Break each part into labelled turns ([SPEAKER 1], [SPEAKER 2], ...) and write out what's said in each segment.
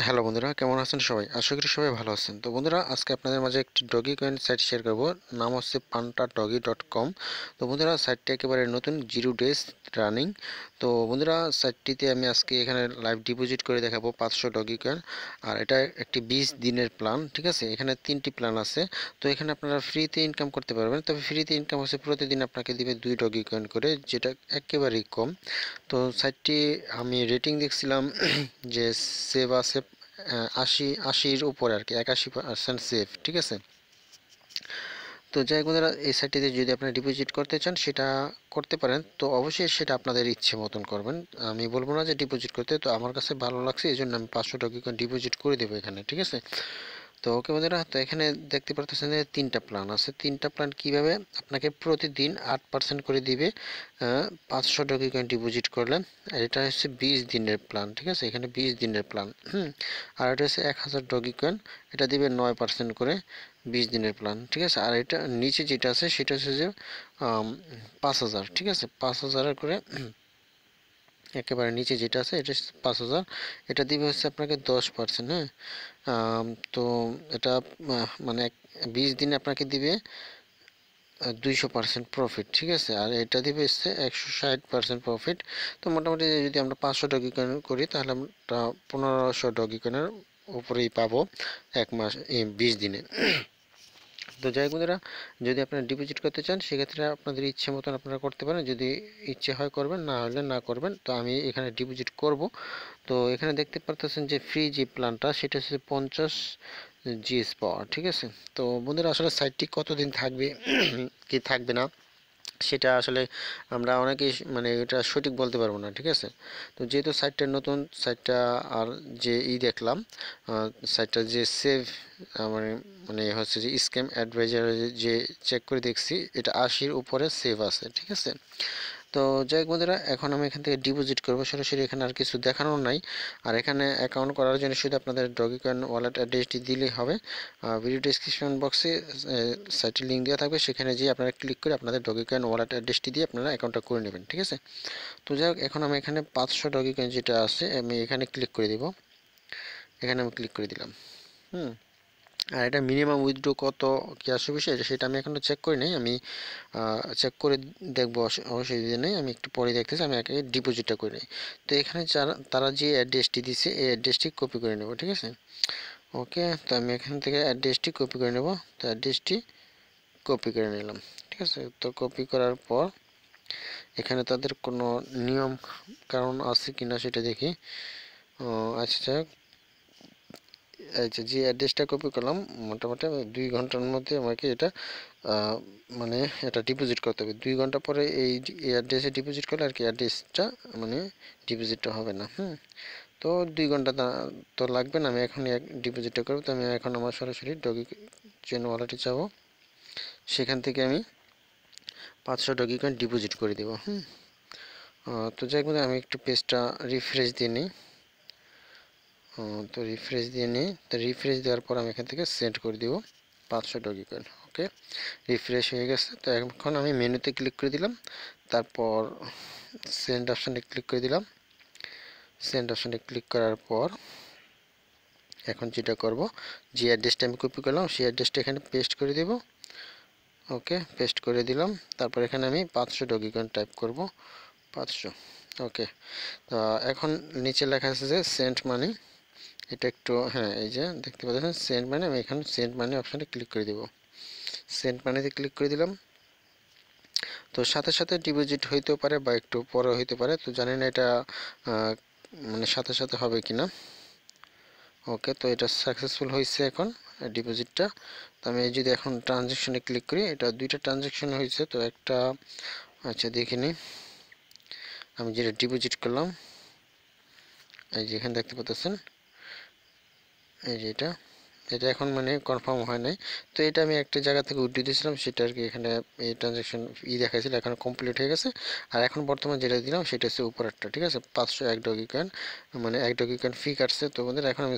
[SPEAKER 1] Hello বন্ধুরা, কেমন আছেন সবাই? আশা করি সবাই ভালো আছেন। তো বন্ধুরা, আজকে আপনাদের মাঝে একটি ডগি কয়েন সাইট শেয়ার করব। নাম হচ্ছে panta.doge.com। তো বন্ধুরা, সাইটটা একেবারে নতুন, 0 days রানিং। তো বন্ধুরা, সাইটটিতে আমি আজকে এখানে লাইভ ডিপোজিট করে দেখাবো 500 ডগি কয়েন। আর এটা একটি 20 দিনের প্ল্যান, ঠিক আছে? এখানে 3টি প্ল্যান আছে। তো এখানে আপনারা ফ্রিতে ইনকাম করতে পারবেন, তবে ফ্রিতে ইনকাম হচ্ছে প্রতিদিন আপনাকে দিবে 2 ডগি কয়েন করে, যেটা একেবারেই কম। তো সাইটটি আমি রেটিং দেখছিলাম যে সেভ আছে 80-80-র উপরে আর কি, 81% সেফ, ঠিক আছে? তো যাই হোক বন্ধুরা, এই সাইটটিতে যদি আপনি ডিপোজিট করতে চান সেটা করতে পারেন। তো অবশ্যই সেটা আপনাদের ইচ্ছে মতন করবেন। আমি বলবো না যে ডিপোজিট করতে, তো আমার কাছে ভালো লাগছে এই জন্য আমি 500 টাকা ডিপোজিট করে দেবো এখানে, ঠিক আছে? তো ওকে বন্ধুরা, তো এখানে দেখতে পারতেছেন যে 3টা প্ল্যান আছে। 3টা প্ল্যান কিভাবে আপনাকে প্রতিদিন 8% করে দিবে 500 টাকা করে ডিপোজিট করলে। আর এটা হচ্ছে 20 দিনের প্ল্যান, ঠিক আছে? এখানে 20 দিনের প্ল্যান। আর এটা হচ্ছে 1000 ডগি কয়েন, এটা দিবে 9% করে 20 দিনের প্ল্যান, ঠিক আছে? আর এটা নিচে যেটা আছে সেটা হচ্ছে যে 5000, ঠিক আছে? 5000 করে একেবারে নিচে যেটা আছে এটা 5000, এটা দিবে হচ্ছে আপনাকে 10%। হ্যাঁ, তো এটা মানে 20 দিনে আপনাকে দিবে 200% প্রফিট, ঠিক আছে? আর এটা দিবে হচ্ছে 160% প্রফিট। তো মোটামুটি যদি আমরা 500 ডগি কয়েন করি তাহলে আমরা 1500 ডগি কয়েনের উপরেই পাবো 1 মাস 20 দিনে। তো যাই হোক বন্ধুরা, যদি আপনারা ডিপোজিট করতে চান সেক্ষেত্রে আপনাদের ইচ্ছে মতন আপনারা করতে পারেন। যদি ইচ্ছে হয় করবেন, না হলে না করবেন। তো আমি এখানে ডিপোজিট করব। তো এখানে দেখতে পারতেছেন যে ফ্রি যে প্ল্যানটা সেটা হচ্ছে 50 জিএস পাওয়ার, ঠিক আছে? তো বন্ধুরা, আসলে সাইটটি কতদিন থাকবে কি থাকবে না সেটা আসলে আমরা অনেকেই মানে এটা সঠিক বলতে পারবো না, ঠিক আছে? তো যেহেতু সাইটটা নতুন, সাইটটা আর যে দেখলাম সাইটটা যে সেভ মানে মানে হচ্ছে যে স্ক্যাম অ্যাডভাইজার যে চেক করে দেখছি, এটা 80-র উপরে সেভ আছে, ঠিক আছে? তো যাই হোক বন্ধুরা, এখন আমি এখান থেকে ডিপোজিট করবো সরাসরি। এখানে আর কিছু দেখানোর নাই। আর এখানে অ্যাকাউন্ট করার জন্য শুধু আপনাদের ডগিকয়েন ওয়ালেট অ্যাড্রেসটি দিলেই হবে। ভিডিও ডেসক্রিপশন বক্সে সাইটের লিঙ্ক দেওয়া থাকবে, সেখানে যেয়ে আপনারা ক্লিক করে আপনাদের ডগিকয়েন ওয়ালেট অ্যাড্রেসটি দিয়ে আপনারা অ্যাকাউন্টটা করে নেবেন, ঠিক আছে? তো যাই হোক, এখন আমি এখানে 500 ডগিকয়েন যেটা আছে আমি এখানে ক্লিক করে দিব। এখানে আমি ক্লিক করে দিলাম। হুম। আর এটা মিনিমাম উইথড্র কত কি আসবে বিষয় সেটা আমি এখনো চেক করি নাই। আমি চেক করে দেখবো, অবশ্যই যদি নেই আমি একটু পরে দেখতেছি। আমি আগে ডিপোজিটটা করে নিই। তো এখানে যারা তারা যে অ্যাড্রেসটি দিছে এই অ্যাড্রেসটি কপি করে নেব, ঠিক আছে? ওকে, তো আমি এখান থেকে অ্যাড্রেসটি কপি করে নেব। তো অ্যাড্রেসটি কপি করে নিলাম, ঠিক আছে? তো কপি করার পর এখানে তাদের কোনো নিয়ম কারণ আছে কিনা সেটা দেখি। আচ্ছা, আচ্ছা, যে অ্যাড্রেসটা কপি করলাম মোটামুটি আমি 2 ঘন্টার মধ্যে আমাকে এটা মানে এটা ডিপোজিট করতে হবে। 2 ঘন্টা পরে এই অ্যাড্রেসে ডিপোজিট করলে আর কি অ্যাড্রেসটা মানে ডিপোজিটটা হবে না। তো 2 ঘন্টা তো লাগবে না। আমি এখনই ডিপোজিটটা করবো। তো আমি এখন আমার সরাসরি ডগি চেন ওয়ালেটে যাবো, সেখান থেকে আমি 500 ডগি কয়েন ডিপোজিট করে দেবো। তো যাই হোক, আমি একটু পেজটা রিফ্রেশ দিয়ে নিই। তো রিফ্রেশ দিয়ে নিই। তো রিফ্রেশ দেওয়ার পর আমি এখান থেকে সেন্ড করে দিব 500 ডগি কয়েন। ওকে, রিফ্রেশ হয়ে গেছে। তো এখন আমি মেনুতে ক্লিক করে দিলাম, তারপর সেন্ড অপশানে ক্লিক করে দিলাম। সেন্ড অপশানে ক্লিক করার পর এখন যেটা করব, যে অ্যাড্রেসটা আমি কপি করলাম সেই অ্যাড্রেসটা এখানে পেস্ট করে দেব। ওকে, পেস্ট করে দিলাম। তারপর এখানে আমি 500 ডগি কয়েন টাইপ করব, 500। ওকে, তো এখন নিচে লেখা আছে যে সেন্ড মানি। এটা একটু, হ্যাঁ, এই যে দেখতে পাচ্ছেন সেন্ড মানি। আমি এখানে সেন্ড মানি অপশানে ক্লিক করে দেব। সেন্ড মানিতে ক্লিক করে দিলাম। তো সাথে সাথে ডিপোজিট হইতেও পারে বা একটু পরে হইতে পারে, তো জানি না এটা মানে সাথে সাথে হবে কিনা। ওকে, তো এটা সাকসেসফুল হয়েছে এখন ডিপোজিটটা। তো আমি যদি এখন ট্রানজ্যাকশনে ক্লিক করি, এটা 2টা ট্রানজ্যাকশন হয়েছে। তো একটা, আচ্ছা দেখে নিই, আমি যেটা ডিপোজিট করলাম এই যে এখানে দেখতে পাচ্ছেন, এই যে এটা এটা এখন মানে কনফার্ম হয় নাই। তো এটা আমি একটা জায়গা থেকে উঠিয়ে দিয়েছিলাম, সেটা আর কি এখানে এই ট্রানজ্যাকশন দেখাইছিল, এখন কমপ্লিট হয়ে গেছে। আর এখন বর্তমান যেটা দিলাম সেটা হচ্ছে উপরেরটা, ঠিক আছে? 501 ডগি কয়েন, মানে 1 ডগি কয়েন ফি কাটছে। তো বন্ধুরা, এখন আমি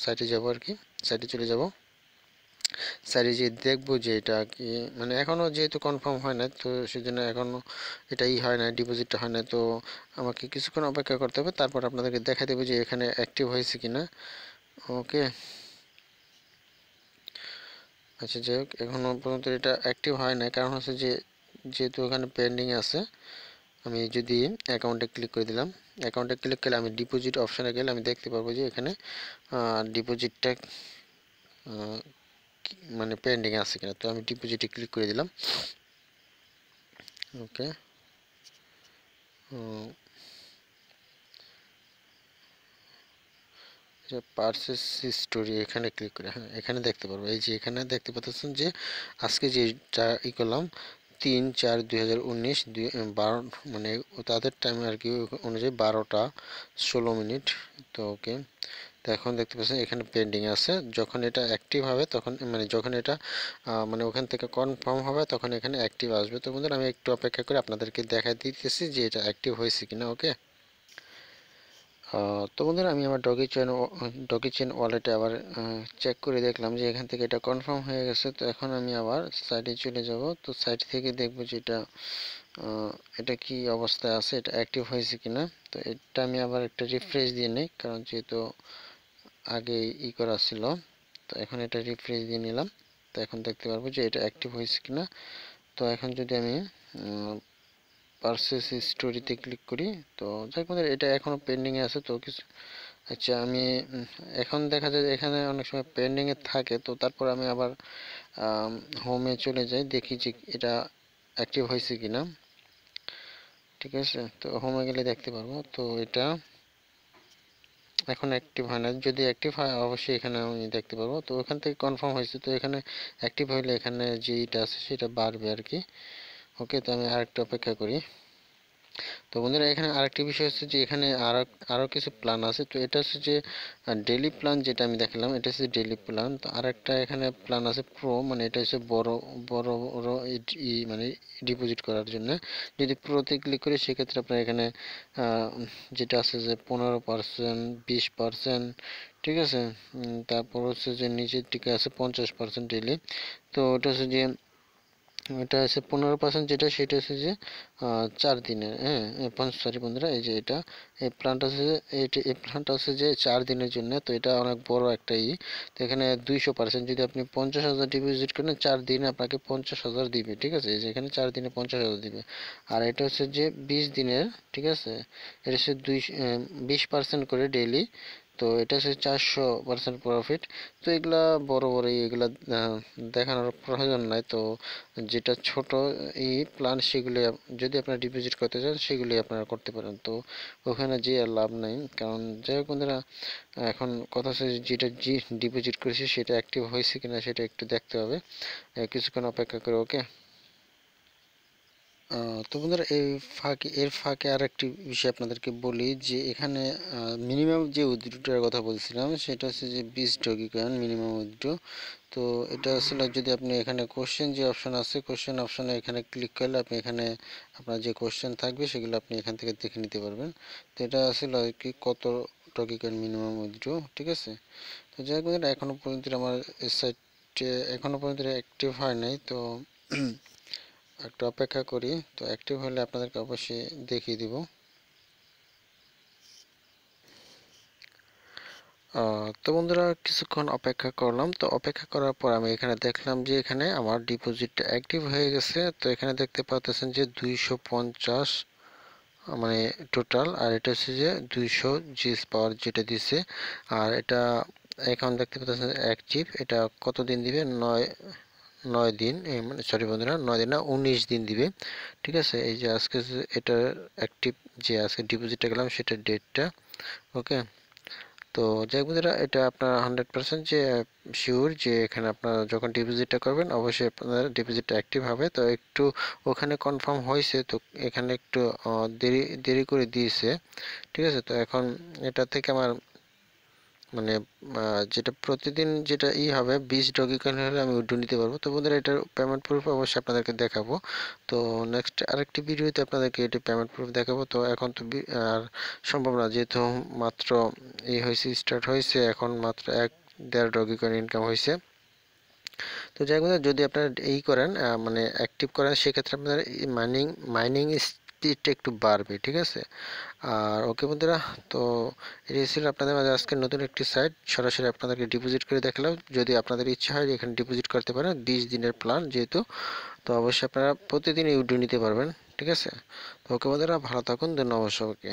[SPEAKER 1] সাইটে যাবো আর কি, সাইটে চলে যাব। সাইডে যে দেখবো যে এটা কি মানে এখনও যেহেতু কনফার্ম হয় না, তো সেজন্য এখনও এটাই হয় না, ডিপোজিটটা হয় না। তো আমাকে কিছুক্ষণ অপেক্ষা করতে হবে, তারপর আপনাদেরকে দেখা দেবো যে এখানে অ্যাক্টিভ হয়েছে কিনা। ওকে, আচ্ছা যাই হোক, এখনও পর্যন্ত এটা অ্যাক্টিভ হয় না, কারণ হচ্ছে যে যেহেতু এখানে পেন্ডিং আছে। আমি যদি অ্যাকাউন্টে ক্লিক করে দিলাম, অ্যাকাউন্টে ক্লিক করলে আমি ডিপোজিট অপশানে গেলে আমি দেখতে পারবো যে এখানে ডিপোজিটটা মানে পেন্ডিং আছে কিনা। তো আমি ডিপোজিটে ক্লিক করে দিলাম। ওকে, পারচেস হিস্টোরি এখানে ক্লিক করে, হ্যাঁ এখানে দেখতে পারবো। এই যে এখানে দেখতে পাচ্ছেন যে আজকে যেটা করলাম 3/4/2019 12 মানে তাদের টাইম আর কি অনুযায়ী 12টা 16 মিনিট। তো ওকে, তো এখন দেখতে পাচ্ছেন এখানে পেন্ডিং আছে। যখন এটা অ্যাক্টিভ হবে তখন মানে যখন এটা মানে ওখান থেকে কনফার্ম হবে তখন এখানে অ্যাক্টিভ আসবে। তো বন্ধুরা আমি একটু অপেক্ষা করে আপনাদেরকে দেখা দিতেছি যে এটা অ্যাক্টিভ হয়েছে কিনা। ওকে, তো বন্ধুরা আমি আমার ডগি চেন ওয়ালেটে আবার চেক করে দেখলাম যে এখান থেকে এটা কনফার্ম হয়ে গেছে। তো এখন আমি আবার সাইটে চলে যাব। তো সাইট থেকে দেখব যে এটা কি অবস্থায় আছে, এটা অ্যাক্টিভ হয়েছে কিনা। তো এটা আমি আবার একটা রিফ্রেশ দিয়ে নিই, কারণ যেহেতু আগে করা ছিল। তো এখন এটা রিফ্রেশ দিয়ে নিলাম। তো এখন দেখতে পারবো যে এটা অ্যাক্টিভ হয়েছে কিনা। তো এখন যদি আমি পারচেস স্টোরিতে ক্লিক করি, তো যাই হোক এটা এখনও পেন্ডিংয়ে আছে। তো কিছু আচ্ছা আমি এখন দেখা যায় এখানে অনেক সময় পেন্ডিংয়ে থাকে। তো তারপর আমি আবার হোমে চলে যাই, দেখি যে এটা অ্যাক্টিভ হয়েছে কিনা। ঠিক আছে, তো হোমে গেলে দেখতে পারবো। তো এটা এখন অ্যাক্টিভ হয় না, যদি অ্যাক্টিভ হয় অবশ্যই এখানে আমি দেখতে পারবো। তো ওখান থেকে কনফার্ম হয়েছে, তো এখানে অ্যাক্টিভ হইলে এখানে যেটা আছে সেটা বাড়বে আর কি। ওকে, তো আমি আরেকটু অপেক্ষা করি। তো বন্ধুরা এখানে আরেকটি বিষয় হচ্ছে যে এখানে আরও কিছু প্ল্যান আছে। তো এটা হচ্ছে যে ডেইলি প্ল্যান, যেটা আমি দেখালাম এটা হচ্ছে ডেইলি প্ল্যান। তো আরেকটা এখানে প্ল্যান আছে প্রো, মানে এটা হচ্ছে বড় বড় বড় মানে ডিপোজিট করার জন্য। যদি প্রোতে ক্লিক করি সেক্ষেত্রে আপনার এখানে যেটা আছে যে 15%, 20%, ঠিক আছে। তারপর হচ্ছে যে নিচের দিকে আছে 50% ডেইলি। তো ওটা হচ্ছে যে এটা আছে 15%, যেটা সেটা হচ্ছে যে 4 দিনের, হ্যাঁ সরি বন্ধুরা, এই যে এটা এই প্ল্যানটা আছে যে এই প্ল্যানটা আছে যে 4 দিনের জন্য। তো এটা অনেক বড় একটা তো এখানে 200%, যদি আপনি 50,000 ডিপোজিট করেন 4 দিনে আপনাকে 50,000 দিবে। ঠিক আছে, এই যে এখানে 4 দিনে 50,000 দিবে। আর এটা হচ্ছে যে 20 দিনের, ঠিক আছে। এটা হচ্ছে 20% করে ডেইলি। তো এটা হচ্ছে 400% প্রফিট। তো এগুলা বড় বড় এগুলা দেখানোর প্রয়োজন নাই। তো যেটা ছোট প্ল্যান সেগুলি যদি আপনারা ডিপোজিট করতে চান সেগুলি আপনারা করতে পারেন। তো ওখানে যে আর লাভ নাই, কারণ যাই হোক বন্ধুরা, এখন কথা হচ্ছে যেটা ডিপোজিট করেছি সেটা অ্যাক্টিভ হয়েছে কিনা সেটা একটু দেখতে হবে। কিছুক্ষণ অপেক্ষা করে। ওকে, তো বন্ধুরা এর ফাঁকে আর একটি বিষয় আপনাদেরকে বলি যে এখানে মিনিমাম যে উইথড্রটার কথা বলছিলাম সেটা হচ্ছে যে 20 ডগি কয়েন মিনিমাম উইথড্র। তো এটা আসলে যদি আপনি এখানে কোশ্চেন যে অপশন আছে, কোশ্চেন অপশনে এখানে ক্লিক করলে আপনি এখানে আপনার যে কোশ্চেন থাকবে সেগুলো আপনি এখান থেকে দেখে নিতে পারবেন। তো এটা আসলে কি কত ডগি কয়েন মিনিমাম উইথড্র, ঠিক আছে। তো যাই হোক এখনো পর্যন্ত আমার সাইটে এখনো পর্যন্ত অ্যাক্টিভ হয় নাই। তো একটু অপেক্ষা করি, তো অ্যাক্টিভ হলে আপনাদেরকে অবশ্যই দেখিয়ে দিব। তো বন্ধুরা কিছুক্ষণ অপেক্ষা করলাম। তো অপেক্ষা করার পর আমি এখানে দেখলাম যে এখানে আমার ডিপোজিটটা অ্যাক্টিভ হয়ে গেছে। তো এখানে দেখতে পাচ্ছেন যে 250 মানে টোটাল, আর এটা হচ্ছে যে 200 জিএস পাওয়ার যেটা দিছে। আর এটা এখন দেখতে পাচ্ছেন অ্যাক্টিভ, এটা কতদিন দিবে, 9 দিন, মানে সরি বন্ধুরা 9 দিন না, 19 দিন দিবে। ঠিক আছে, এই যে আজকে এটা অ্যাক্টিভ, যে আজকে ডিপোজিটটা গেলাম সেটা ডেটটা। ওকে, তো যাই বন্ধুরা এটা আপনার 100% যে শিওর যে এখানে আপনারা যখন ডিপোজিটটা করবেন অবশ্যই আপনার ডিপোজিটটা অ্যাক্টিভ হবে। তো একটু ওখানে কনফার্ম হয়েছে, তো এখানে একটু দেরি দেরি করে দিয়েছে। ঠিক আছে, তো এখন এটা থেকে আমার মানে যেটা প্রতিদিন যেটা হবে 20 ডগি কয়েন হলে আমি উইথড্র নিতে পারবো। তো বন্ধুরা এটার পেমেন্ট প্রুফ অবশ্যই আপনাদেরকে দেখাবো। তো নেক্সট আরেকটি ভিডিওতে আপনাদেরকে এটি পেমেন্ট প্রুফ দেখাবো। তো এখন তো আর সম্ভব না, যেহেতু মাত্র হয়েছে, স্টার্ট হয়েছে, এখন মাত্র 1-1.5 ডগি কয়েন ইনকাম হয়েছে। তো যাই হোক, যদি আপনারা এই করেন মানে অ্যাক্টিভ করেন, সেক্ষেত্রে আপনার মাইনিং স্পিডটা একটু বাড়বে, ঠিক আছে। আর ওকে বন্ধুরা, তো এটাই ছিল আপনাদের মাঝে আজকে নতুন একটি সাইট, সরাসরি আপনাদেরকে ডিপোজিট করে দেখালাম। যদি আপনাদের ইচ্ছা হয় এখানে ডিপোজিট করতে পারেন, 20 দিনের প্ল্যান যেহেতু, তো অবশ্যই আপনারা প্রতিদিন উইথড্র নিতে পারবেন, ঠিক আছে। তো ওকে বন্ধুরা, ভালো থাকুন, ধন্যবাদ সবাইকে।